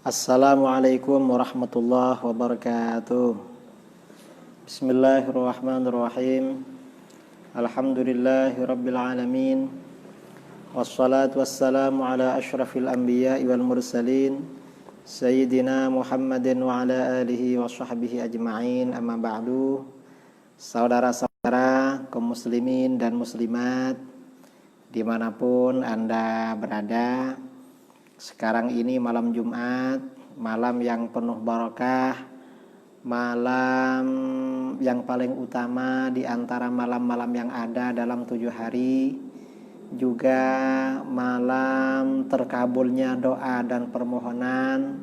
Assalamualaikum warahmatullahi wabarakatuh. Bismillahirrahmanirrahim. Alhamdulillahi rabbil alamin. Wassalatu wassalamu ala asyrafil anbiya'i wal mursalin Sayyidina Muhammadin wa ala alihi wa sahbihi ajma'in. Amma ba'du. Saudara-saudara kaum muslimin dan muslimat dimanapun Anda berada, sekarang ini malam Jumat, malam yang penuh barakah, malam yang paling utama di antara malam-malam yang ada dalam 7 hari, juga malam terkabulnya doa dan permohonan,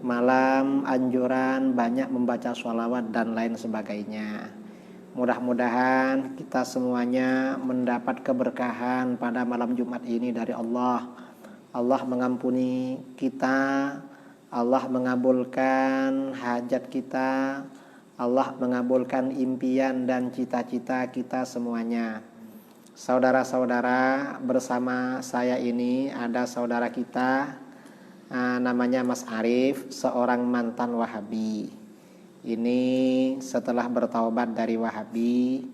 malam anjuran banyak membaca sholawat dan lain sebagainya. Mudah-mudahan kita semuanya mendapat keberkahan pada malam Jumat ini dari Allah. Allah mengampuni kita, Allah mengabulkan hajat kita, Allah mengabulkan impian dan cita-cita kita semuanya. Saudara-saudara, bersama saya ini ada saudara kita, namanya Mas Arif, seorang mantan Wahabi. Ini setelah bertaubat dari Wahabi,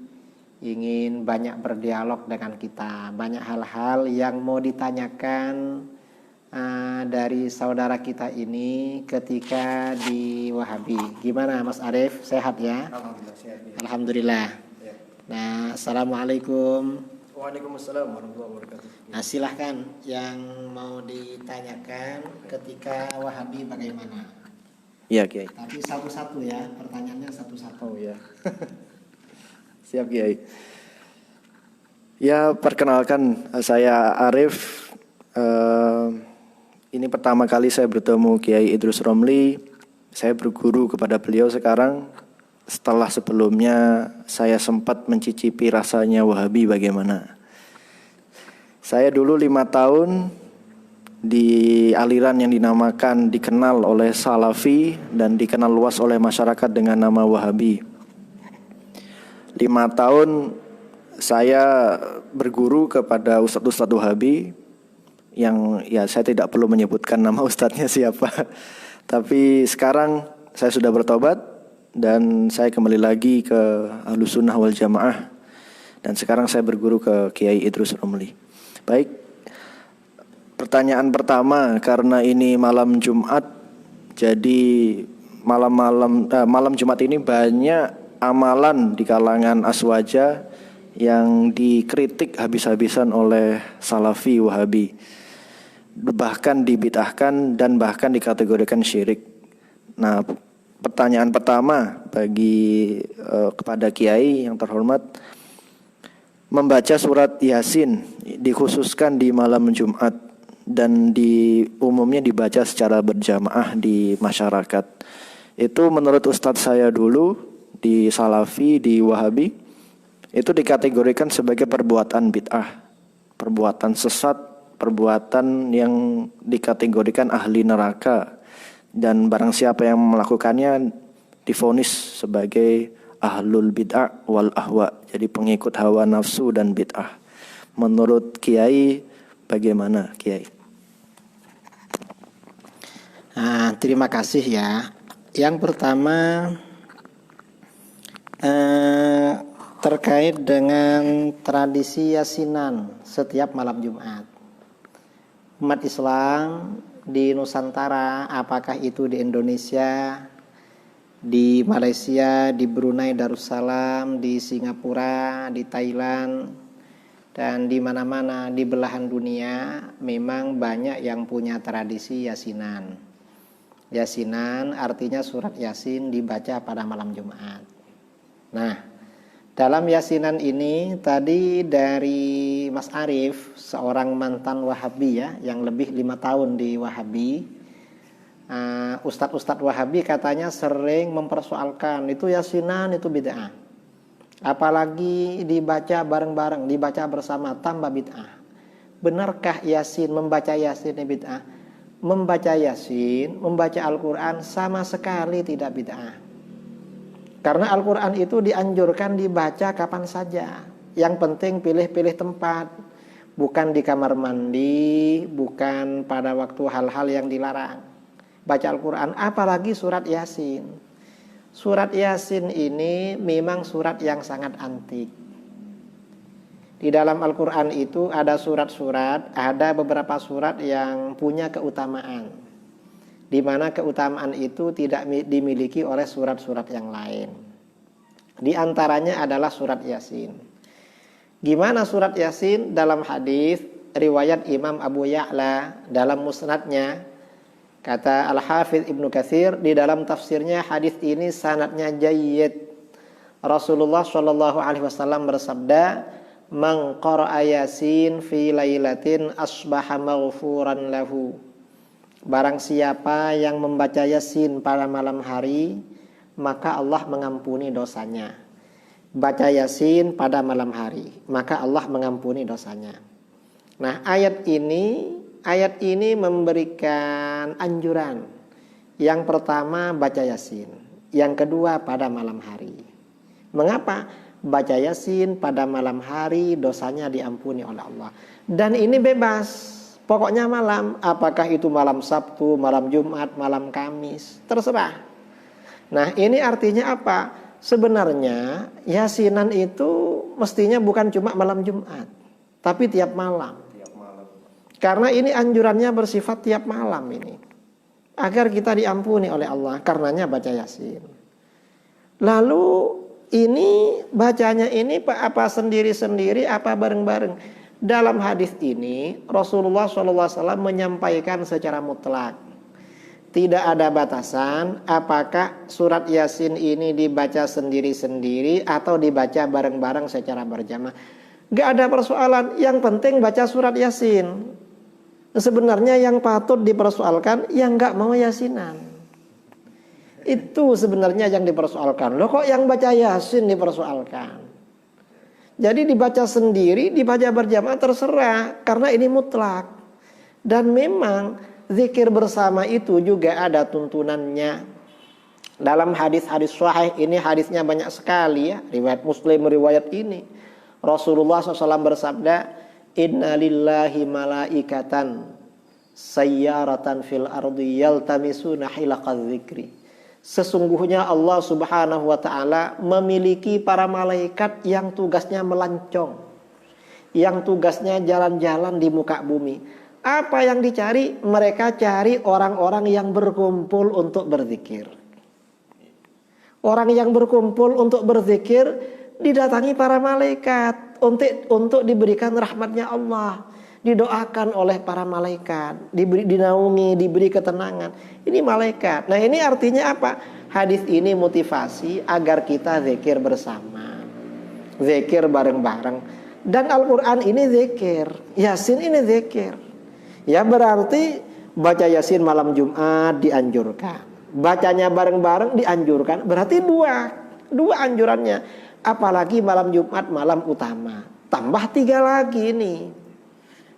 ingin banyak berdialog dengan kita, banyak hal-hal yang mau ditanyakan dari saudara kita ini ketika di Wahabi. Gimana Mas Arif, sehat ya? Alhamdulillah sehat ya. Alhamdulillah. Ya. Nah, assalamualaikum. Waalaikumsalam warahmatullahi wabarakatuh. Nah, silahkan yang mau ditanyakan ketika Wahabi bagaimana? Iya Kiai. Tapi satu-satu ya, pertanyaannya satu-satu. Oh ya. Siap Kiai. Ya, perkenalkan saya Arif. Ini pertama kali saya bertemu Kiai Idrus Romli. Saya berguru kepada beliau sekarang setelah sebelumnya saya sempat mencicipi rasanya Wahabi bagaimana. Saya dulu 5 tahun di aliran yang dikenal oleh Salafi dan dikenal luas oleh masyarakat dengan nama Wahabi. 5 tahun saya berguru kepada Ustadz Wahabi yang ya saya tidak perlu menyebutkan nama ustadznya siapa. Tapi sekarang saya sudah bertobat dan saya kembali lagi ke Ahlus Sunnah wal Jamaah. Dan sekarang saya berguru ke Kiai Idrus Romli. Baik, pertanyaan pertama, karena ini malam Jumat, jadi malam Jumat ini banyak amalan di kalangan aswaja yang dikritik habis-habisan oleh Salafi Wahabi, bahkan dibid'ahkan dan bahkan dikategorikan syirik. Nah, pertanyaan pertama kepada Kiai yang terhormat, membaca surat Yasin dikhususkan di malam Jumat dan umumnya dibaca secara berjamaah di masyarakat. Itu menurut Ustadz saya dulu di Salafi, di Wahabi, itu dikategorikan sebagai perbuatan bid'ah, perbuatan sesat, perbuatan yang dikategorikan ahli neraka, dan barang siapa yang melakukannya divonis sebagai ahlul bid'ah wal ahwa, jadi pengikut hawa nafsu dan bid'ah. Menurut Kiai bagaimana Kiai? Terima kasih ya. Yang pertama terkait dengan tradisi yasinan setiap malam Jumat. Umat Islam di Nusantara, apakah itu di Indonesia, di Malaysia, di Brunei Darussalam, di Singapura, di Thailand, dan di mana-mana di belahan dunia, memang banyak yang punya tradisi yasinan. Yasinan artinya surat Yasin dibaca pada malam Jumat. Nah, dalam yasinan ini tadi dari Mas Arif, seorang mantan Wahabi ya, yang lebih 5 tahun di Wahabi, Ustadz Wahabi katanya sering mempersoalkan itu yasinan itu bid'ah. Apalagi dibaca bareng-bareng, dibaca bersama, tambah bid'ah. Benarkah Yasin, membaca Yasin bid'ah? Membaca Yasin, membaca Al-Quran sama sekali tidak bid'ah. Karena Al-Quran itu dianjurkan dibaca kapan saja. Yang penting pilih-pilih tempat. Bukan di kamar mandi, bukan pada waktu hal-hal yang dilarang. baca Al-Quran, apalagi surat Yasin. Surat Yasin ini memang surat yang sangat antik. Di dalam Al-Quran itu ada surat-surat, ada beberapa surat yang punya keutamaan, di mana keutamaan itu tidak dimiliki oleh surat-surat yang lain. Di antaranya adalah surat Yasin. Gimana surat Yasin? Dalam hadis riwayat Imam Abu Ya'la dalam musnadnya, kata Al-Hafidz Ibnu Katsir di dalam tafsirnya, hadis ini sanadnya jayyid. Rasulullah Shallallahu Alaihi Wasallam bersabda, "Man qara'a Yasin fi lailatin asbaha maghfuran lahu." Barang siapa yang membaca Yasin pada malam hari, maka Allah mengampuni dosanya. Baca Yasin pada malam hari, maka Allah mengampuni dosanya. Nah, ayat ini memberikan anjuran. Yang pertama baca Yasin, yang kedua pada malam hari. Mengapa? Baca Yasin pada malam hari dosanya diampuni oleh Allah. Dan ini bebas, pokoknya malam, apakah itu malam Sabtu, malam Jumat, malam Kamis, terserah. Nah, ini artinya apa? Sebenarnya Yasinan itu mestinya bukan cuma malam Jumat, tapi tiap malam. Karena ini anjurannya bersifat tiap malam ini, agar kita diampuni oleh Allah, karenanya baca Yasin. Lalu ini bacanya ini apa sendiri-sendiri, apa bareng-bareng. Dalam hadis ini Rasulullah SAW menyampaikan secara mutlak, tidak ada batasan apakah surat Yasin ini dibaca sendiri-sendiri atau dibaca bareng-bareng secara berjamaah. Gak ada persoalan, yang penting baca surat Yasin. Sebenarnya yang patut dipersoalkan yang gak mau Yasinan. Itu sebenarnya yang dipersoalkan. Loh, kok yang baca Yasin dipersoalkan? Jadi dibaca sendiri, dibaca berjamaah terserah, karena ini mutlak. Dan memang zikir bersama itu juga ada tuntunannya. Dalam hadis-hadis sahih, ini hadisnya banyak sekali ya, riwayat Muslim, riwayat ini. Rasulullah SAW bersabda, "Inna lillahi malaikatan sayyaratan fil ardi yaltamisuna hilaqadz dzikri." Sesungguhnya Allah Subhanahu wa taala memiliki para malaikat yang tugasnya melancong, yang tugasnya jalan-jalan di muka bumi. Apa yang dicari? Mereka cari orang-orang yang berkumpul untuk berzikir. Orang yang berkumpul untuk berzikir didatangi para malaikat untuk diberikan rahmatnya Allah, didoakan oleh para malaikat, dinaungi, diberi ketenangan. Ini malaikat. Nah, ini artinya apa? Hadis ini motivasi agar kita zikir bersama, zikir bareng-bareng. Dan Al-Quran ini zikir, Yasin ini zikir. Ya, berarti baca Yasin malam Jumat dianjurkan, bacanya bareng-bareng dianjurkan. Berarti dua anjurannya. Apalagi malam Jumat, malam utama, tambah 3 lagi ini.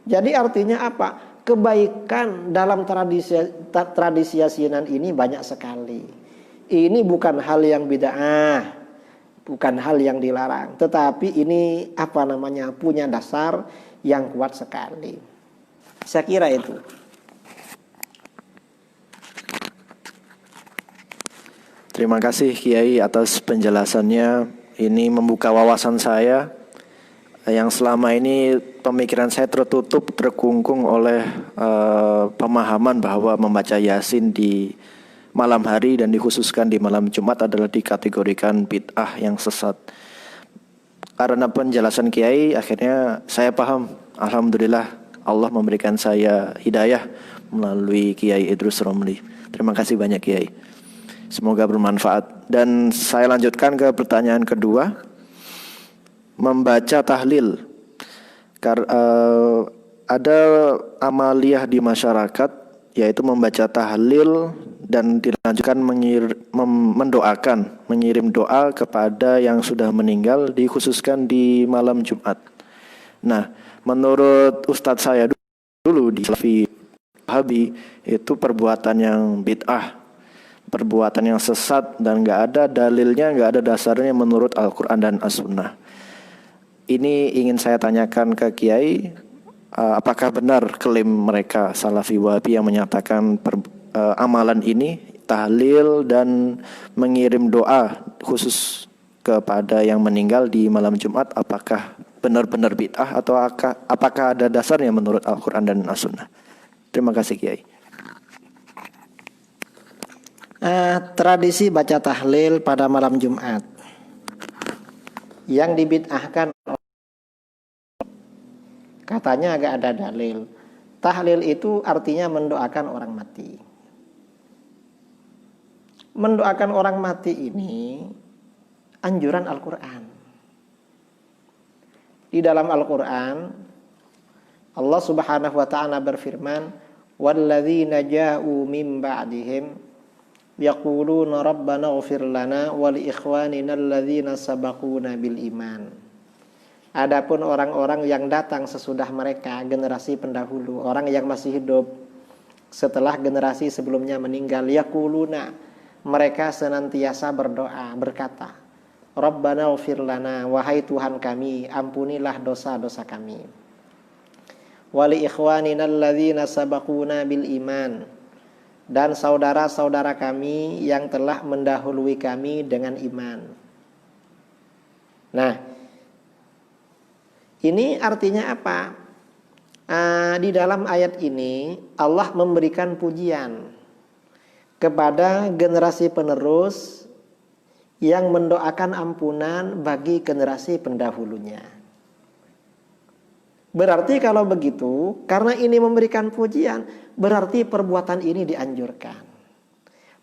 Jadi artinya apa? Kebaikan dalam tradisi Yasinan ini banyak sekali. Ini bukan hal yang bid'ah, bukan hal yang dilarang, tetapi ini punya dasar yang kuat sekali. Saya kira itu. Terima kasih Kiai atas penjelasannya. Ini membuka wawasan saya yang selama ini pemikiran saya tertutup, terkungkung oleh pemahaman bahwa membaca Yasin di malam hari dan dikhususkan di malam Jumat adalah dikategorikan bid'ah yang sesat. Karena penjelasan Kiai akhirnya saya paham. Alhamdulillah Allah memberikan saya hidayah melalui Kiai Idrus Romli. Terima kasih banyak Kiai. Semoga bermanfaat. Dan saya lanjutkan ke pertanyaan kedua. Membaca tahlil. Ada amaliyah di masyarakat, yaitu membaca tahlil dan dilanjutkan mengirim doa kepada yang sudah meninggal, dikhususkan di malam Jumat. Nah, menurut Ustadz saya dulu di Salafi Wahabi, itu perbuatan yang bid'ah, perbuatan yang sesat dan nggak ada dalilnya, nggak ada dasarnya menurut Al-Quran dan As-Sunnah. Ini ingin saya tanyakan ke Kiai, apakah benar klaim mereka Salafi Wahabi yang menyatakan amalan ini, tahlil dan mengirim doa khusus kepada yang meninggal di malam Jumat, apakah benar-benar bid'ah atau apakah ada dasarnya menurut Al-Quran dan As-Sunnah? Terima kasih Kiai. Tradisi baca tahlil pada malam Jumat yang dibid'ahkan, katanya agak ada dalil. Tahlil itu artinya mendoakan orang mati. Mendoakan orang mati ini anjuran Al-Quran. Di dalam Al-Quran Allah Subhanahu wa ta'ala berfirman, walladzina ja'u min ba'dihim yaquluna rabbana ighfir lana wa li ikhwanina alladzina sabaquna bil iman. Adapun orang-orang yang datang sesudah mereka, generasi pendahulu, orang yang masih hidup setelah generasi sebelumnya meninggal, yaquluna, mereka senantiasa berdoa, berkata, Rabbana ighfir lana, wahai Tuhan kami, ampunilah dosa-dosa kami. Wali ikhwanina alladzina sabaquna bil iman, dan saudara-saudara kami yang telah mendahului kami dengan iman. Nah, ini artinya apa? Di dalam ayat ini Allah memberikan pujian kepada generasi penerus yang mendoakan ampunan bagi generasi pendahulunya. Berarti kalau begitu, karena ini memberikan pujian, berarti perbuatan ini dianjurkan.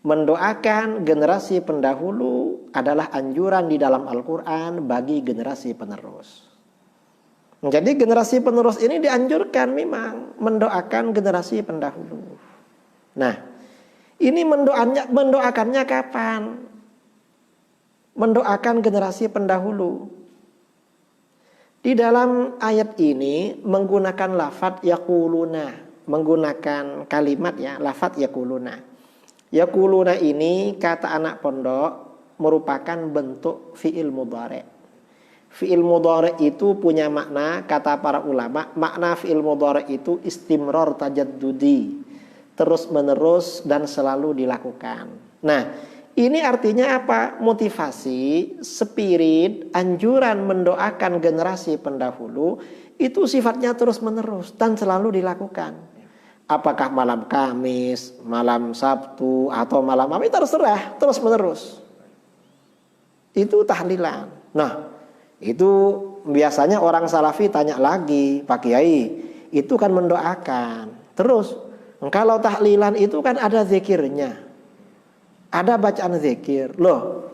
Mendoakan generasi pendahulu adalah anjuran di dalam Al-Quran bagi generasi penerus. Jadi generasi penerus ini dianjurkan memang mendoakan generasi pendahulu. Nah, ini mendoakannya kapan? Mendoakan generasi pendahulu. Di dalam ayat ini menggunakan lafadz yaquluna, menggunakan kalimat lafadz yaquluna. Yaquluna ini kata anak pondok merupakan bentuk fi'il mudhari'. Fi'il mudhari' itu punya makna, kata para ulama, makna fi'il mudhari' itu istimrar tajaddudi, terus menerus dan selalu dilakukan. Nah, ini artinya apa? Motivasi, spirit, anjuran mendoakan generasi pendahulu itu sifatnya terus menerus dan selalu dilakukan. Apakah malam Kamis, malam Sabtu, atau malam apa, terserah, terus menerus. Itu tahlilan. Nah, itu biasanya orang salafi tanya lagi, Pak Kiai, itu kan mendoakan. Terus, kalau tahlilan itu kan ada zikirnya. Ada bacaan zikir. Loh,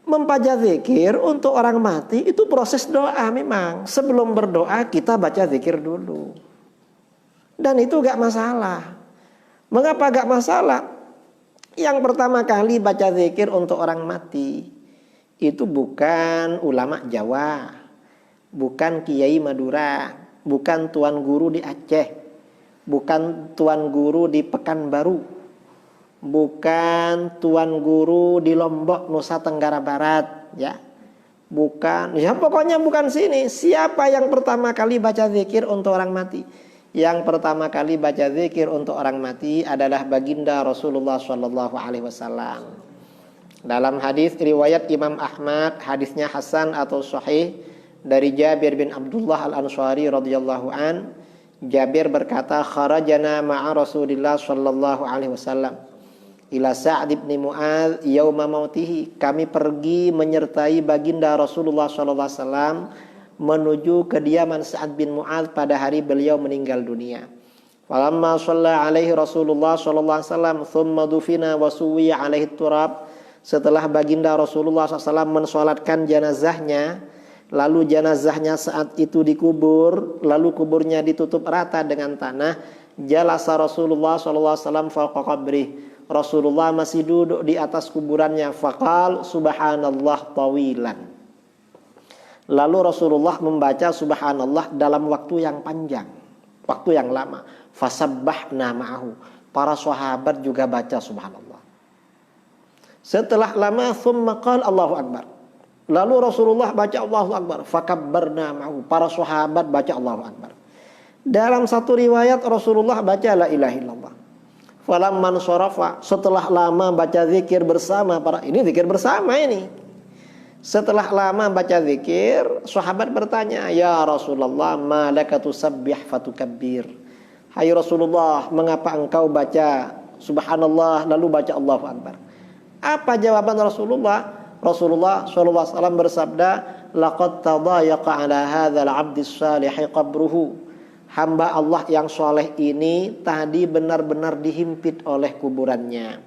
membaca zikir untuk orang mati itu proses doa memang. Sebelum berdoa kita baca zikir dulu. Dan itu gak masalah. Mengapa gak masalah? Yang pertama kali baca zikir untuk orang mati itu bukan ulama Jawa, bukan kiai Madura, bukan tuan guru di Aceh, bukan tuan guru di Pekanbaru, bukan tuan guru di Lombok, Nusa Tenggara Barat, ya. Bukan, ya pokoknya bukan sini. Siapa yang pertama kali baca zikir untuk orang mati? Yang pertama kali baca zikir untuk orang mati adalah baginda Rasulullah Shallallahu Alaihi Wasallam. Dalam hadis riwayat Imam Ahmad, hadisnya Hasan atau Sahih dari Jabir bin Abdullah Al-Ansari radhiyallahu an, Jabir berkata, kharajana ma'a Rasulillah Shallallahu Alaihi Wasallam ila Sa'd bin Mu'adz yauma mautihi. Kami pergi menyertai baginda Rasulullah sallallahu alaihi wasallam menuju kediaman Sa'd bin Mu'adz pada hari beliau meninggal dunia. Falamma shalla alaihi Rasulullah sallallahu alaihi wasallam thumma dufina wa suwiya alaihi turab. Setelah baginda Rasulullah SAW mensolatkan jenazahnya, lalu jenazahnya saat itu dikubur, lalu kuburnya ditutup rata dengan tanah, jalasa Rasulullah SAW fawqa qabrih. Rasulullah masih duduk di atas kuburannya. Faqal subhanallah tawilan. Lalu Rasulullah membaca subhanallah dalam waktu yang panjang, waktu yang lama. Fasabbahna ma'ahu. Para sahabat juga baca subhanallah. Setelah lama thumma qala Allahu akbar. Lalu Rasulullah baca Allahu akbar. Fakabbarna ma'ahu. Para sahabat baca Allahu akbar. Dalam satu riwayat Rasulullah baca la ilaha illallah. Falamman sarafa, setelah lama baca zikir bersama ini zikir bersama ini. Setelah lama baca zikir, sahabat bertanya, "Ya Rasulullah, ma laka tusabbih fatukabbir?" Hai Rasulullah, mengapa engkau baca subhanallah lalu baca Allahu Akbar? Apa jawaban Rasulullah? Rasulullah sallallahu alaihi wasallam bersabda, "Laqad tadayaqa ala hadzal 'abdis salih qabruhu." Hamba Allah yang soleh ini tadi benar-benar dihimpit oleh kuburannya,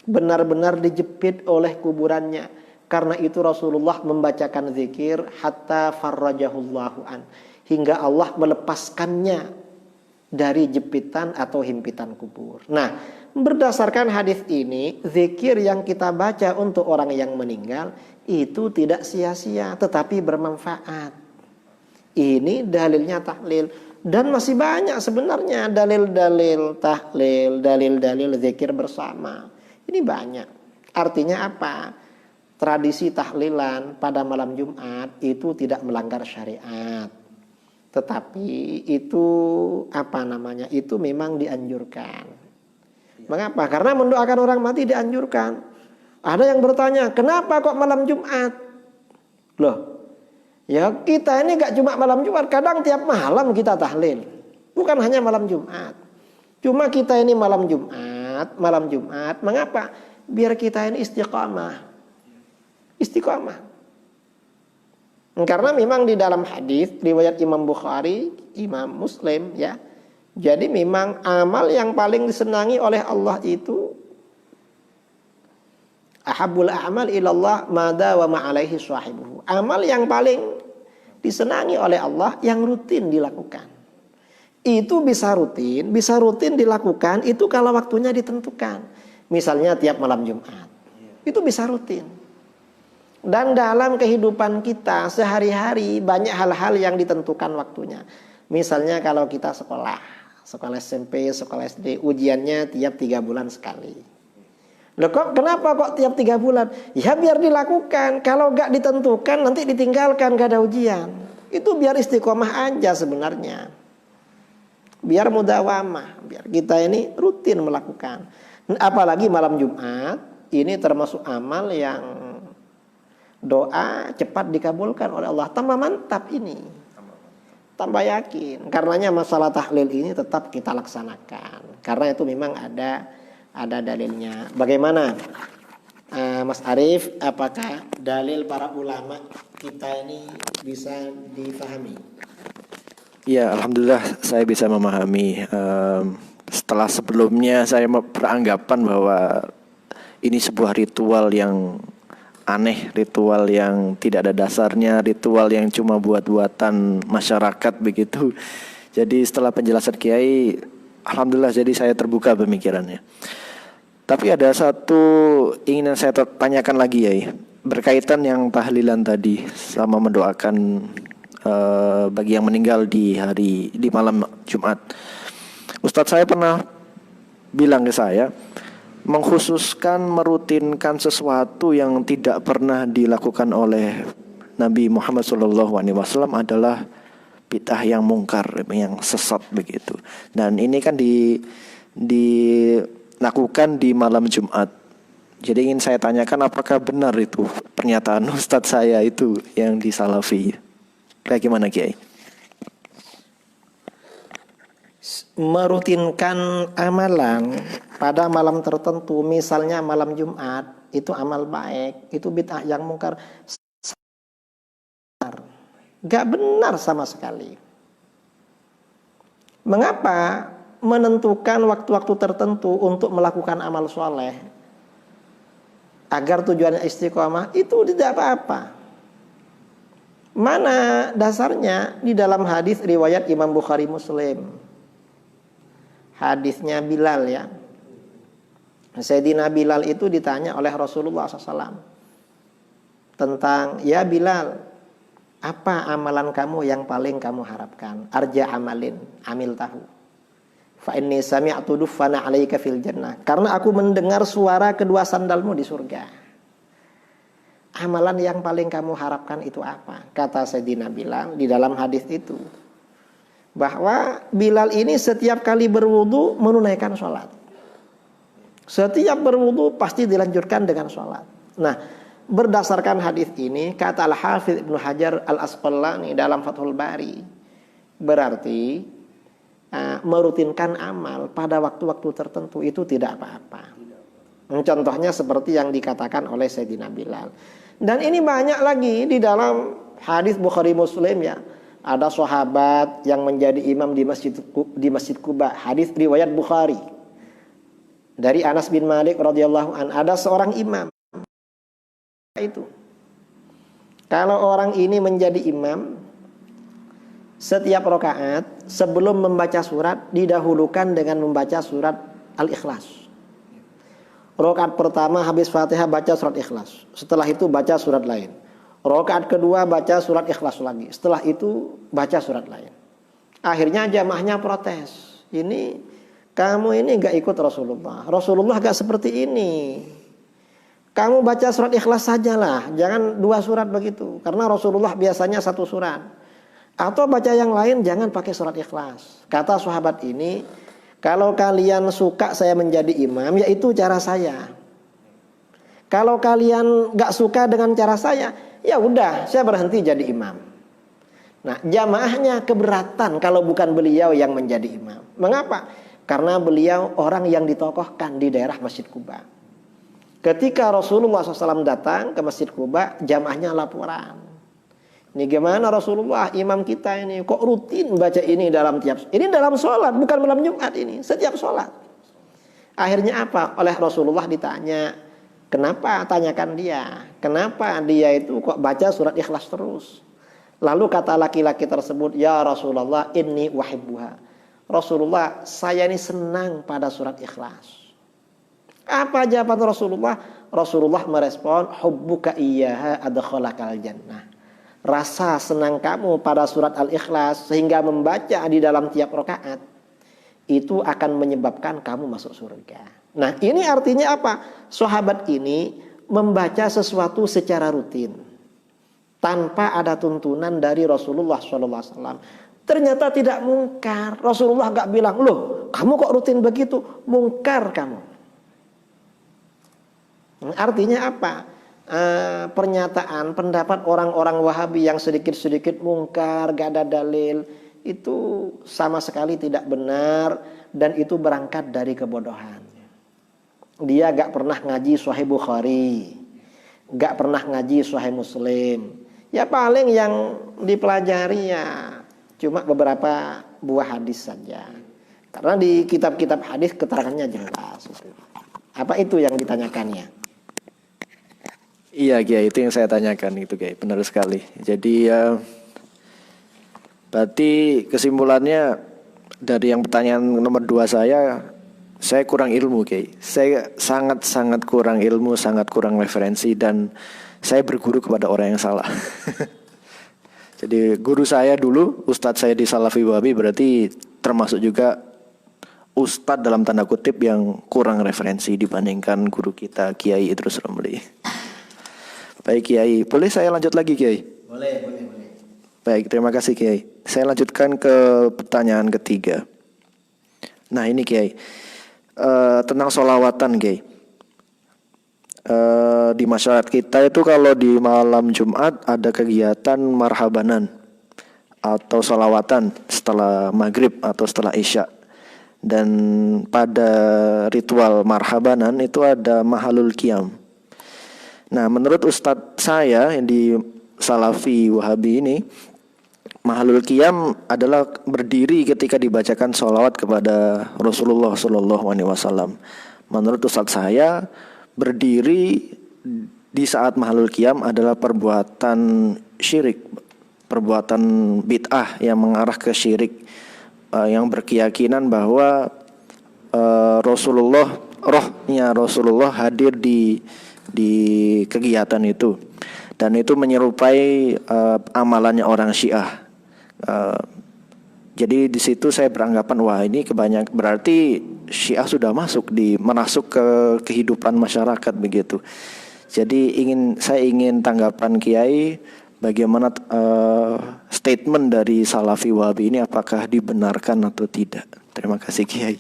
benar-benar dijepit oleh kuburannya. Karena itu Rasulullah membacakan zikir hatta farrajahullahu an, hingga Allah melepaskannya dari jepitan atau himpitan kubur. Nah, berdasarkan hadis ini, zikir yang kita baca untuk orang yang meninggal itu tidak sia-sia, tetapi bermanfaat. Ini dalilnya tahlil. Dan masih banyak sebenarnya dalil-dalil tahlil, dalil-dalil zikir bersama. Ini banyak. Artinya apa? Tradisi tahlilan pada malam Jumat itu tidak melanggar syariat. Tetapi itu itu memang dianjurkan. Mengapa? Karena mendoakan orang mati dianjurkan. Ada yang bertanya, kenapa kok malam Jumat? Loh, ya kita ini gak cuma malam Jumat, kadang tiap malam kita tahlil. Bukan hanya malam Jumat. Cuma kita ini malam Jumat. Mengapa? Biar kita ini istiqamah. Karena memang di dalam hadis riwayat Imam Bukhari, Imam Muslim ya. Jadi memang amal yang paling disenangi oleh Allah itu ahabbul a'mal ilallah mada wa ma'alaihi sahibuhu. Amal yang paling disenangi oleh Allah yang rutin dilakukan. Itu bisa rutin dilakukan itu kalau waktunya ditentukan. Misalnya tiap malam Jumat. Itu bisa rutin. Dan dalam kehidupan kita sehari-hari banyak hal-hal yang ditentukan waktunya. Misalnya kalau kita sekolah SMP, sekolah SD, ujiannya tiap 3 bulan sekali. Loh kenapa kok tiap 3 bulan? Ya biar dilakukan. Kalau gak ditentukan nanti ditinggalkan, gak ada ujian. Itu biar istiqomah aja sebenarnya. Biar mudawamah, biar kita ini rutin melakukan. Apalagi malam Jumat, ini termasuk amal yang doa cepat dikabulkan oleh Allah. Tambah mantap ini, tambah yakin. Karenanya masalah tahlil ini tetap kita laksanakan. Karena itu memang ada dalilnya. Bagaimana Mas Arief, apakah dalil para ulama kita ini bisa difahami? Ya, alhamdulillah saya bisa memahami. Setelah sebelumnya saya beranggapan bahwa ini sebuah ritual yang aneh, ritual yang tidak ada dasarnya, ritual yang cuma buat-buatan masyarakat begitu. Jadi setelah penjelasan Kiai, alhamdulillah jadi saya terbuka pemikirannya. Tapi ada satu ingin saya tanyakan lagi ya, berkaitan yang tahlilan tadi sama mendoakan bagi yang meninggal di malam Jumat. Ustadz saya pernah bilang ke saya, mengkhususkan merutinkan sesuatu yang tidak pernah dilakukan oleh Nabi Muhammad SAW adalah bid'ah yang mungkar, yang sesat begitu. Dan ini kan dilakukan di malam Jumat. Jadi ingin saya tanyakan, apakah benar itu pernyataan Ustadz saya itu yang di Salafi? Bagaimana Kiai? Merutinkan amalan pada malam tertentu, misalnya malam Jumat, itu amal baik, itu bid'ah yang mungkar. Gak benar sama sekali. Mengapa menentukan waktu-waktu tertentu untuk melakukan amal soleh agar tujuannya istiqomah, itu tidak apa-apa. Mana dasarnya? Di dalam hadis riwayat Imam Bukhari Muslim. Hadisnya Bilal ya. Sayyidina Bilal itu ditanya oleh Rasulullah SAW tentang, ya Bilal, apa amalan kamu yang paling kamu harapkan? Arja amalin, amil tahu. Fa inni sami'tu duffana 'alaika fil jannah. Karena aku mendengar suara kedua sandalmu di surga. Amalan yang paling kamu harapkan itu apa? Kata Sayyidina Bilal di dalam hadis itu, bahwa Bilal ini setiap kali berwudu menunaikan sholat. Setiap berwudu pasti dilanjutkan dengan sholat. Nah, berdasarkan hadis ini kata Al-Hafidz Ibnu Hajar Al-Asqalani dalam Fathul Bari, berarti merutinkan amal pada waktu-waktu tertentu itu tidak apa-apa. Contohnya seperti yang dikatakan oleh Sayyidina Bilal. Dan ini banyak lagi di dalam hadis Bukhari Muslim ya. Ada sahabat yang menjadi imam di Masjid Quba, hadis riwayat Bukhari. Dari Anas bin Malik radhiyallahu an, ada seorang imam itu. Kalau orang ini menjadi imam, setiap rakaat sebelum membaca surat didahulukan dengan membaca surat Al-Ikhlas. Rakaat pertama habis Fatihah baca surat Ikhlas. Setelah itu baca surat lain. Rakaat kedua baca surat Ikhlas lagi. Setelah itu baca surat lain. Akhirnya jamaahnya protes. Kamu ini gak ikut Rasulullah. Rasulullah gak seperti ini. Kamu baca surat Ikhlas sajalah. Jangan 2 surat begitu. Karena Rasulullah biasanya 1 surat. Atau baca yang lain, jangan pakai surat Ikhlas. Kata sahabat ini, kalau kalian suka saya menjadi imam, yaitu cara saya. Kalau kalian gak suka dengan cara saya, ya udah, saya berhenti jadi imam. Nah, jamaahnya keberatan kalau bukan beliau yang menjadi imam. Mengapa? Karena beliau orang yang ditokohkan di daerah Masjid Quba. Ketika Rasulullah SAW datang ke Masjid Quba, jamaahnya laporan. Ini gimana Rasulullah, imam kita ini kok rutin baca ini dalam sholat, bukan malam Jumat ini, setiap sholat. Akhirnya apa? Oleh Rasulullah ditanya, kenapa? Tanyakan dia, kenapa dia itu kok baca surat Ikhlas terus? Lalu kata laki-laki tersebut, ya Rasulullah, inni wahibbuha. Rasulullah, saya ini senang pada surat Ikhlas. Apa jawaban Rasulullah? Rasulullah merespon, hubbuka iyyaha adkhalakal jannah. Rasa senang kamu pada surat Al-Ikhlas sehingga membaca di dalam tiap rakaat itu akan menyebabkan kamu masuk surga. Nah, ini artinya apa? Sahabat ini membaca sesuatu secara rutin tanpa ada tuntunan dari Rasulullah SAW. Ternyata tidak mungkar. Rasulullah gak bilang, loh kamu kok rutin begitu? Mungkar kamu. Artinya apa? Pernyataan, pendapat orang-orang Wahabi yang sedikit-sedikit mungkar, gak ada dalil, itu sama sekali tidak benar. Dan itu berangkat dari kebodohan. Dia gak pernah ngaji Sahih Bukhari, gak pernah ngaji Sahih Muslim. Ya paling yang dipelajari ya cuma beberapa buah hadis saja. Karena di kitab-kitab hadis keterangannya jelas. Apa itu yang ditanyakannya? Iya Kiai, itu yang saya tanyakan itu Kiai, benar sekali. Jadi ya, berarti kesimpulannya dari yang pertanyaan nomor 2 saya kurang ilmu Kiai. Saya sangat kurang ilmu, sangat kurang referensi, dan saya berguru kepada orang yang salah. Jadi guru saya dulu, ustadz saya di Salafi Wahabi, berarti termasuk juga ustadz dalam tanda kutip yang kurang referensi dibandingkan guru kita Kiai Idrus Romli. Baik Kiai, boleh saya lanjut lagi Kiai? Boleh. Baik, terima kasih Kiai. Saya lanjutkan ke pertanyaan ketiga. Nah ini Kiai, tentang sholawatan Kiai. Di masyarakat kita itu kalau di malam Jumat ada kegiatan marhabanan atau sholawatan setelah maghrib atau setelah isya. Dan pada ritual marhabanan itu ada mahalul qiyam. Nah menurut ustadz saya yang di Salafi Wahabi ini, mahalul qiyam adalah berdiri ketika dibacakan sholawat kepada Rasulullah SAW. Menurut ustadz saya, berdiri di saat mahalul qiyam adalah perbuatan syirik, perbuatan bid'ah yang mengarah ke syirik, yang berkeyakinan bahwa rohnya Rasulullah hadir di kegiatan itu, dan itu menyerupai amalannya orang Syiah. Jadi di situ saya beranggapan, wah ini berarti Syiah sudah masuk ke kehidupan masyarakat begitu. Jadi saya ingin tanggapan Kiai, bagaimana statement dari Salafi Wahabi ini, apakah dibenarkan atau tidak? Terima kasih Kiai.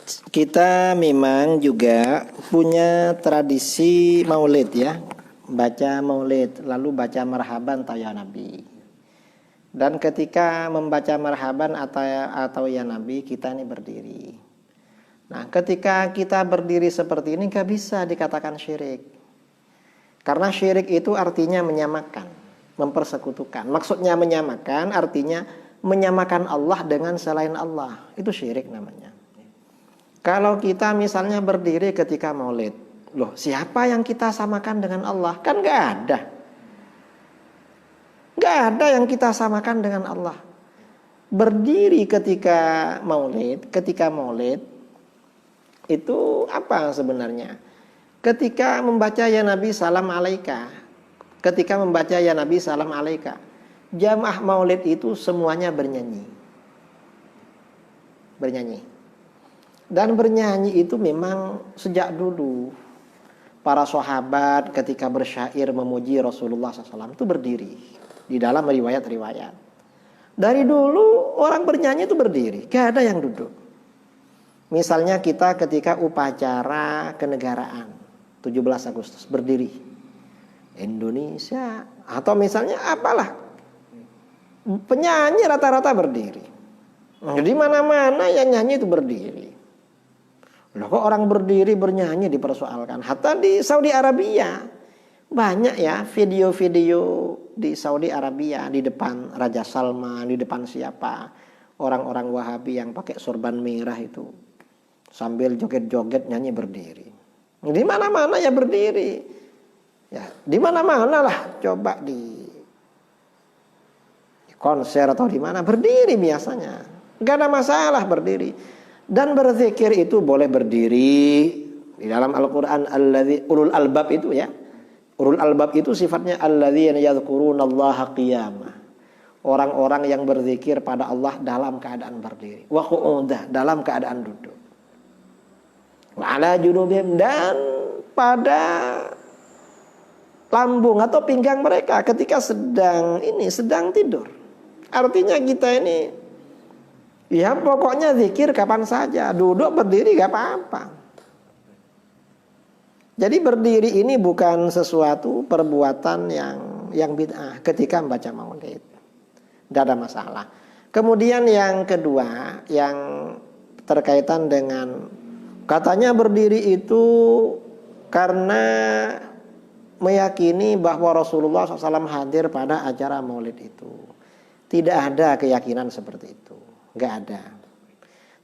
Kita memang juga punya tradisi maulid ya. Baca maulid, lalu baca marhaban atau ya Nabi. Dan ketika membaca marhaban atau ya Nabi, kita ini berdiri. Nah, ketika kita berdiri seperti ini gak bisa dikatakan syirik. Karena syirik itu artinya menyamakan, mempersekutukan. Maksudnya menyamakan artinya menyamakan Allah dengan selain Allah. Itu syirik namanya. Kalau kita misalnya berdiri ketika maulid, loh siapa yang kita samakan dengan Allah? Kan gak ada. Gak ada yang kita samakan dengan Allah. Berdiri ketika maulid itu apa sebenarnya? Ketika membaca ya Nabi salam alaika, ketika membaca ya Nabi salam alaika, jamaah maulid itu semuanya bernyanyi. Dan bernyanyi itu memang sejak dulu. Para sahabat ketika bersyair memuji Rasulullah SAW itu berdiri. Di dalam riwayat-riwayat. Dari dulu orang bernyanyi itu berdiri. Gak ada yang duduk. Misalnya kita ketika upacara kenegaraan 17 Agustus berdiri. Indonesia. Atau misalnya apalah. Penyanyi rata-rata berdiri. Di mana-mana yang nyanyi itu berdiri. Loh kok orang berdiri bernyanyi dipersoalkan. Hatta di Saudi Arabia banyak ya video-video di Saudi Arabia, di depan Raja Salman, di depan siapa, orang-orang Wahabi yang pakai sorban merah itu sambil joget-joget nyanyi berdiri. Di mana-mana ya berdiri. Ya, di mana-mana lah, coba di konser atau di mana berdiri biasanya. Gak ada masalah berdiri. Dan berzikir itu boleh berdiri. Di dalam Al-Quran ulul albab itu ya. Ulul albab itu sifatnya alladzina yadhkurunallaha qiyamah. Orang-orang yang berzikir pada Allah dalam keadaan berdiri. Wa qu'udah, dalam keadaan duduk. Wa ala junubihim, dan pada lambung atau pinggang mereka ketika sedang tidur. Artinya kita ini ya pokoknya zikir kapan saja, duduk berdiri gak apa-apa. Jadi berdiri ini bukan sesuatu perbuatan yang bid'ah ketika membaca maulid. Tidak ada masalah. Kemudian yang kedua yang terkaitan dengan katanya berdiri itu karena meyakini bahwa Rasulullah SAW hadir pada acara maulid itu. Tidak ada keyakinan seperti itu. Nggak ada.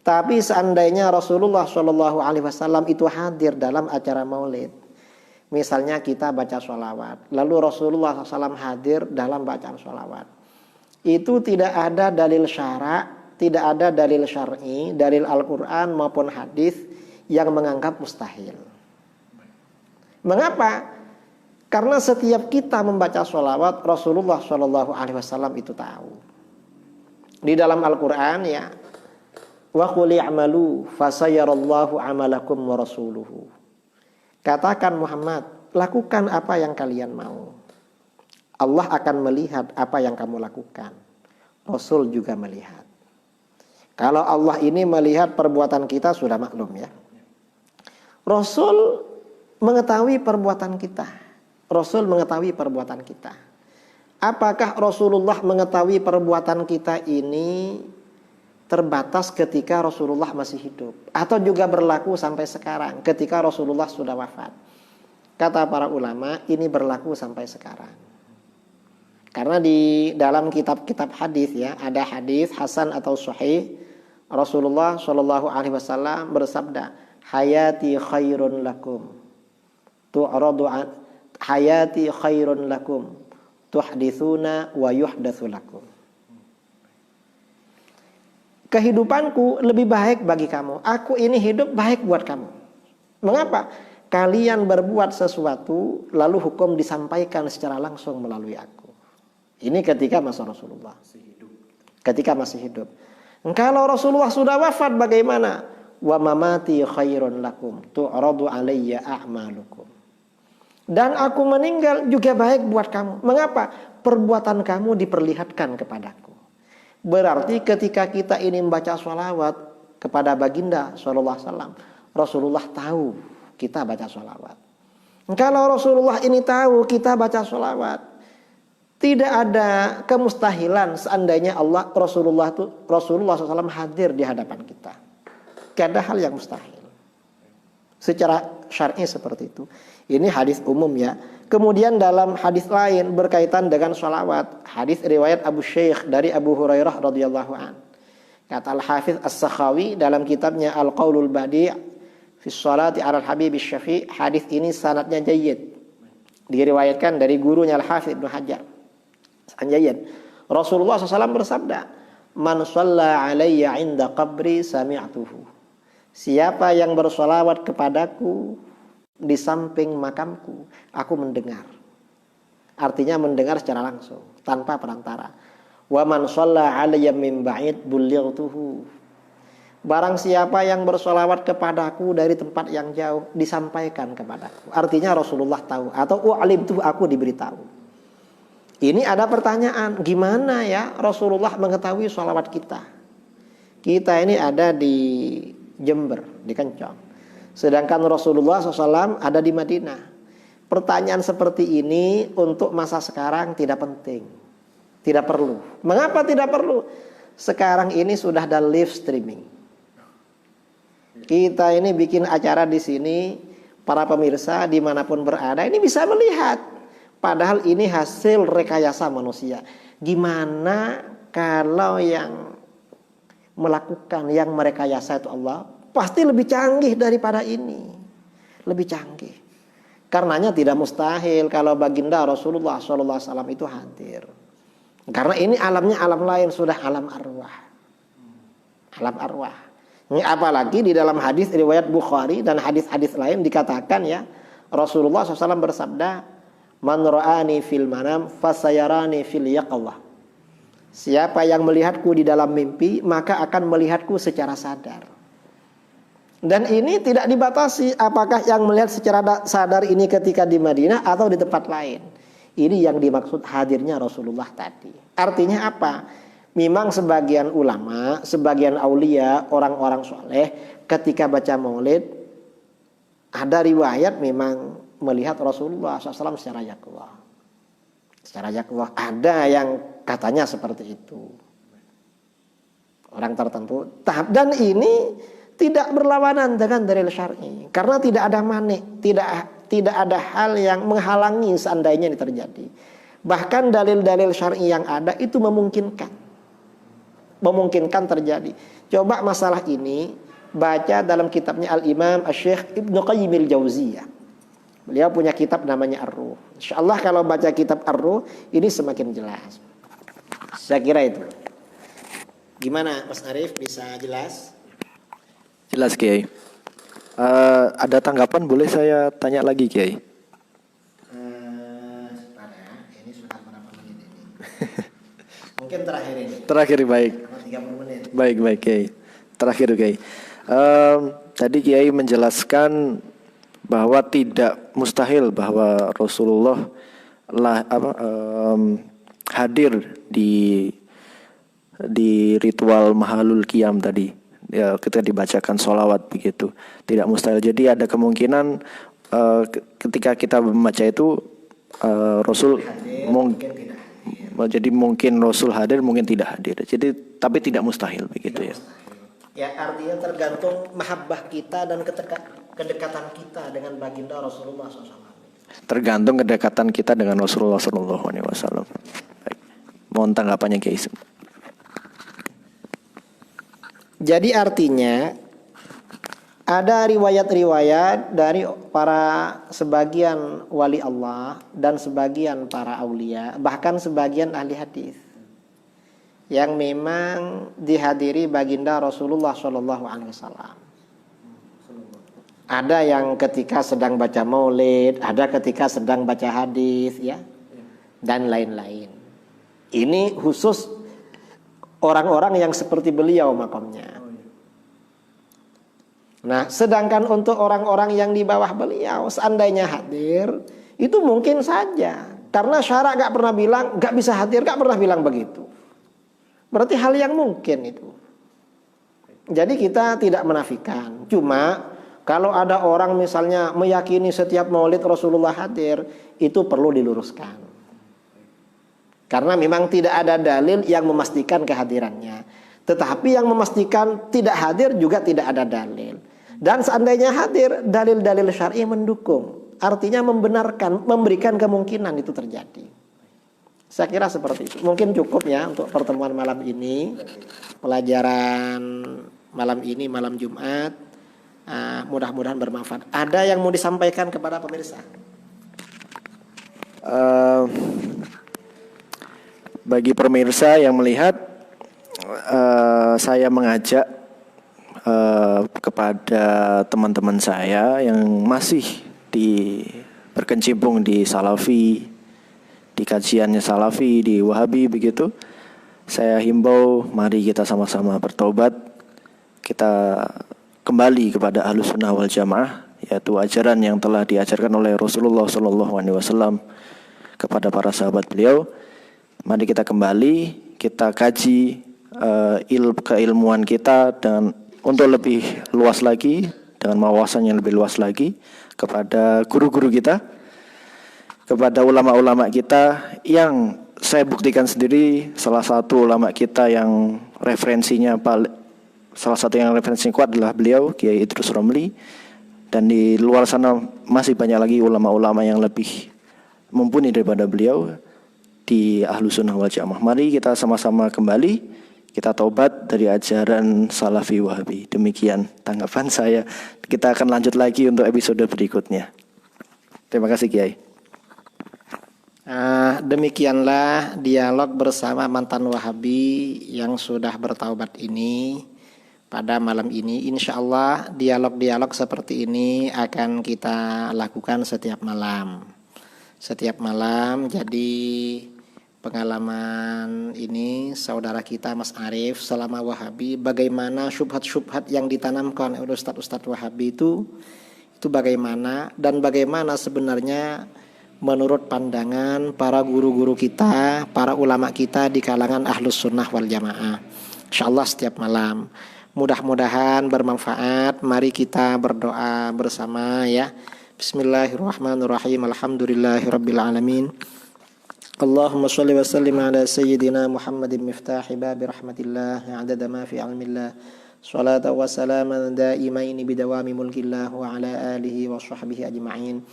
Tapi seandainya Rasulullah SAW itu hadir dalam acara maulid, misalnya kita baca sholawat, lalu Rasulullah SAW hadir dalam bacaan sholawat, itu tidak ada dalil syara, tidak ada dalil syar'i, dalil Al-Quran maupun hadis yang menganggap mustahil. Mengapa? Karena setiap kita membaca sholawat, Rasulullah SAW itu tahu. Di dalam Al-Quran ya, wa qul i'malu fasayarallahu amalakum wa rasuluhu. Katakan Muhammad, lakukan apa yang kalian mau. Allah akan melihat apa yang kamu lakukan. Rasul juga melihat. Kalau Allah ini melihat perbuatan kita sudah maklum ya. Rasul mengetahui perbuatan kita. Rasul mengetahui perbuatan kita. Apakah Rasulullah mengetahui perbuatan kita ini terbatas ketika Rasulullah masih hidup, atau juga berlaku sampai sekarang ketika Rasulullah sudah wafat? Kata para ulama, ini berlaku sampai sekarang. Karena di dalam kitab-kitab hadis ya, ada hadis hasan atau sahih, Rasulullah SAW bersabda, hayati khairun lakum, tu'radu hayati khairun lakum, tuhditsuna wa yuhdatsu lakum. Kehidupanku lebih baik bagi kamu. Aku ini hidup baik buat kamu. Mengapa? Kalian berbuat sesuatu lalu hukum disampaikan secara langsung melalui aku. Ini ketika masa Rasulullah. Ketika masih hidup. Kalau Rasulullah sudah wafat bagaimana? Wa mamati khairun lakum tu'radu alayya a'malukum. Dan aku meninggal juga baik buat kamu. Mengapa? Perbuatan kamu diperlihatkan kepadaku. Berarti ketika kita ini membaca sholawat, kepada baginda sallallahu alaihi wasallam. Rasulullah tahu kita baca sholawat. Kalau Rasulullah ini tahu kita baca sholawat, tidak ada kemustahilan seandainya Rasulullah SAW hadir di hadapan kita. Tidak ada hal yang mustahil. Secara syar'i seperti itu. Ini hadis umum ya. Kemudian dalam hadis lain berkaitan dengan sholawat, hadis riwayat Abu Syekh dari Abu Hurairah radhiyallahu an. Kata Al-Hafiz As-Sakhawi dalam kitabnya Al-Qaulul Badi' fi sholati 'alal Habib Syafi', hadis ini sanadnya jayyid. Diriwayatkan dari gurunya Al-Hafiz Ibnu Hajar. Jayyid. Rasulullah SAW bersabda, "Man shalla 'alayya 'inda qabri sami'tuhu." Siapa yang bersolawat kepadaku di samping makamku, aku mendengar. Artinya mendengar secara langsung, tanpa perantara. Wa man shalla 'alayya min ba'id bullightuhu. Barang siapa yang bersolawat kepadaku dari tempat yang jauh, disampaikan kepadaku. Artinya Rasulullah tahu, atau u'alimtuhu, aku diberitahu. Ini ada pertanyaan, gimana ya Rasulullah mengetahui sholawat kita? Kita ini ada di Jember, di Kencong. Sedangkan Rasulullah SAW ada di Madinah. Pertanyaan seperti ini untuk masa sekarang tidak penting. Tidak perlu. Mengapa tidak perlu? Sekarang ini sudah ada live streaming. Kita ini bikin acara di sini, para pemirsa dimanapun berada ini bisa melihat. Padahal ini hasil rekayasa manusia. Gimana kalau yang melakukan, yang merekayasa itu Allah, pasti lebih canggih daripada ini. Lebih canggih. Karenanya tidak mustahil kalau baginda Rasulullah SAW itu hadir. Karena ini alamnya alam lain, sudah alam arwah. Alam arwah. Ini apalagi di dalam hadis riwayat Bukhari dan hadis-hadis lain dikatakan ya, Rasulullah SAW bersabda, "Man ra'ani fil manam fasayarani fil yaqظah." Siapa yang melihatku di dalam mimpi, maka akan melihatku secara sadar. Dan ini tidak dibatasi apakah yang melihat secara sadar ini ketika di Madinah atau di tempat lain. Ini yang dimaksud hadirnya Rasulullah tadi. Artinya apa? Memang sebagian ulama, sebagian aulia, orang-orang soleh ketika baca maulid, ada riwayat memang melihat Rasulullah SAW secara yakullah. Secara yakullah ada yang katanya seperti itu. Orang tertentu. Dan ini tidak berlawanan dengan dalil syar'i. Karena tidak ada manik, tidak ada hal yang menghalangi seandainya ini terjadi. Bahkan dalil-dalil syar'i yang ada itu memungkinkan terjadi. Coba masalah ini baca dalam kitabnya Al-Imam Asy-Syaikh Ibnu Qayyim al-Jauziyah. Beliau punya kitab namanya Ar-Ruh. Insyaallah kalau baca kitab Ar-Ruh ini semakin jelas. Saya kira itu. Gimana Mas Arif, bisa jelas? Jelas Kiai. Ada tanggapan, boleh saya tanya lagi Kiai? Ini sudah berapa menit ini? Mungkin terakhir ini. Terakhir, baik. 30 menit. Baik Kiai. Terakhir Kiai. Tadi Kiai menjelaskan bahwa tidak mustahil bahwa Rasulullah hadir di ritual Mahalul Qiyam tadi, ya, ketika dibacakan sholawat begitu, tidak mustahil. Jadi ada kemungkinan ketika kita membaca itu Rasul jadi mungkin Rasul hadir, mungkin tidak hadir. Jadi tapi tidak mustahil begitu ya. Ya, artinya tergantung mahabbah kita dan kedekatan kita dengan baginda Rasulullah SAW. Tergantung kedekatan kita dengan Rasulullah SAW. Baik. Mohon tanggapannya Kiai. Jadi artinya ada riwayat-riwayat dari para sebagian wali Allah dan sebagian para aulia, bahkan sebagian ahli hadis yang memang dihadiri baginda Rasulullah SAW. Ada yang ketika sedang baca maulid, ada ketika sedang baca hadis, ya, dan lain-lain. Ini khusus orang-orang yang seperti beliau makamnya. Nah, sedangkan untuk orang-orang yang di bawah beliau, seandainya hadir, itu mungkin saja. Karena syarak gak pernah bilang, gak bisa hadir, gak pernah bilang begitu. Berarti hal yang mungkin itu. Jadi kita tidak menafikan. Cuma kalau ada orang misalnya meyakini setiap maulid Rasulullah hadir, itu perlu diluruskan. Karena memang tidak ada dalil yang memastikan kehadirannya. Tetapi yang memastikan tidak hadir juga tidak ada dalil. Dan seandainya hadir, dalil-dalil syar'i mendukung. Artinya membenarkan, memberikan kemungkinan itu terjadi. Saya kira seperti itu. Mungkin cukup ya untuk pertemuan malam ini. Pelajaran malam ini, malam Jumat. Mudah-mudahan bermanfaat. Ada yang mau disampaikan kepada pemirsa? Bagi pemirsa yang melihat, saya mengajak kepada teman-teman saya yang masih berkecimpung di Salafi, di kajiannya Salafi, di Wahabi begitu. Saya himbau, mari kita sama-sama bertobat. Kita kembali kepada Ahlus Sunnah wal Jamaah, yaitu ajaran yang telah diajarkan oleh Rasulullah SAW kepada para sahabat beliau. Mari kita kembali, kita kaji keilmuan kita dan untuk lebih luas lagi, dengan wawasan yang lebih luas lagi, kepada guru-guru kita, kepada ulama-ulama kita yang saya buktikan sendiri, salah satu ulama kita yang referensinya kuat adalah beliau, Kiai Idrus Romli. Dan di luar sana masih banyak lagi ulama-ulama yang lebih mumpuni daripada beliau di Ahlus Sunnah wal Jamaah. Mari kita sama-sama kembali, kita taubat dari ajaran Salafi Wahabi. Demikian tanggapan saya. Kita akan lanjut lagi untuk episode berikutnya. Terima kasih Kiai. Demikianlah dialog bersama mantan Wahabi yang sudah bertaubat ini pada malam ini. Insya Allah dialog-dialog seperti ini akan kita lakukan setiap malam. Setiap malam. Jadi pengalaman ini saudara kita Mas Arif selama Wahabi, bagaimana syubhat-syubhat yang ditanamkan oleh Ustadz-Ustadz Wahabi itu bagaimana, dan bagaimana sebenarnya menurut pandangan para guru-guru kita, para ulama kita di kalangan Ahlus Sunnah wal Jamaah. InsyaAllah setiap malam. Mudah-mudahan bermanfaat. Mari kita berdoa bersama ya. Bismillahirrahmanirrahim. Alhamdulillahirabbil alamin. Allahumma shalli wa sallim ala sayyidina Muhammadin miftahi babi rahmatillah adada ma fi ilmillah. Salatu wa salaman daimaini bidawami mulkillah wa ala alihi wa sahbihi ajma'in.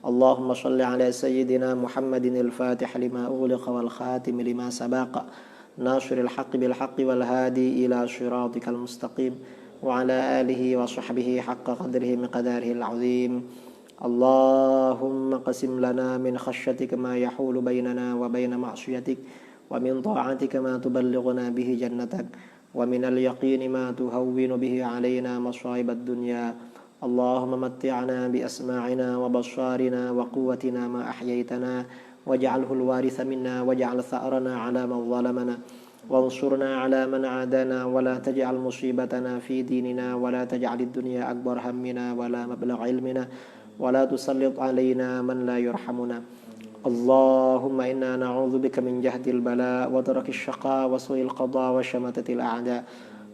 Allahumma shalli ala sayyidina Muhammadin al-fatih lima ughliqa wal khatim lima sabaqa nasiril haqqi bil haqqi wal hadi ila siratikal mustaqim wa ala alihi wa sahbihi haqqa qadrihi miqdarihi al-azim. Allahumma qasim lana min khashyatika ma yahulu bainana wa baina ma'siyatik wa min ta'atika ma tuballighuna bihi jannatak wa min al-yaqini ma tuhawwinu bihi alayna masa'ibad dunya. Allahumma matti'na bi asma'ina wa basharina wa quwwatina ma ahyaytana waj'alhu al-waritha minna waj'al tha'rana 'ala man zalamana wansurna 'ala man 'adana wa la taj'al musibatana fi dinina wa la taj'alid dunya akbar hammina wa la mablagha ilmina wa la tusallit 'alaina man la yarhamuna. Allahumma inna na'udzubika min jahdil bala wa darakis syaqa wa su'il qada wa syamatatil a'da.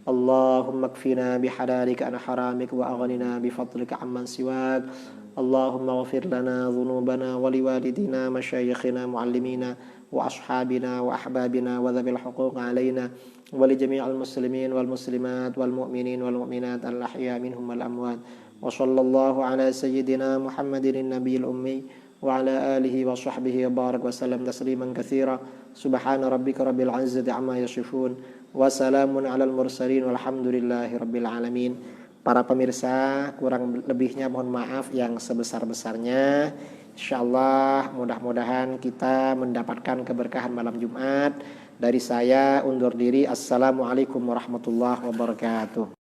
Allahumma kfina bihalalika an haramik wa aghnina bifadlika amman siwak. Allahumma ghafir lana dhunubana wa liwalidina masyayikhina muallimina wa ashabina wa ahbabina wa dhabil huquq alaina wa li jami'il muslimin wal muslimat wal mu'minin wal mu'minat al ahya minhum wal amwat. Wa sallallahu ala sayyidina Muhammadin nabiyil ummi wa ala alihi wa sahbihi wa barak wa sallam tasliman katsira. Subhana rabbika rabbil izzati amma yasifun wa salamun alal mursalin walhamdulillahi rabbil alamin. Para pemirsa, kurang lebihnya mohon maaf yang sebesar-besarnya. Insyaallah mudah-mudahan kita mendapatkan keberkahan malam Jumat. Dari saya undur diri. Assalamualaikum warahmatullahi wabarakatuh.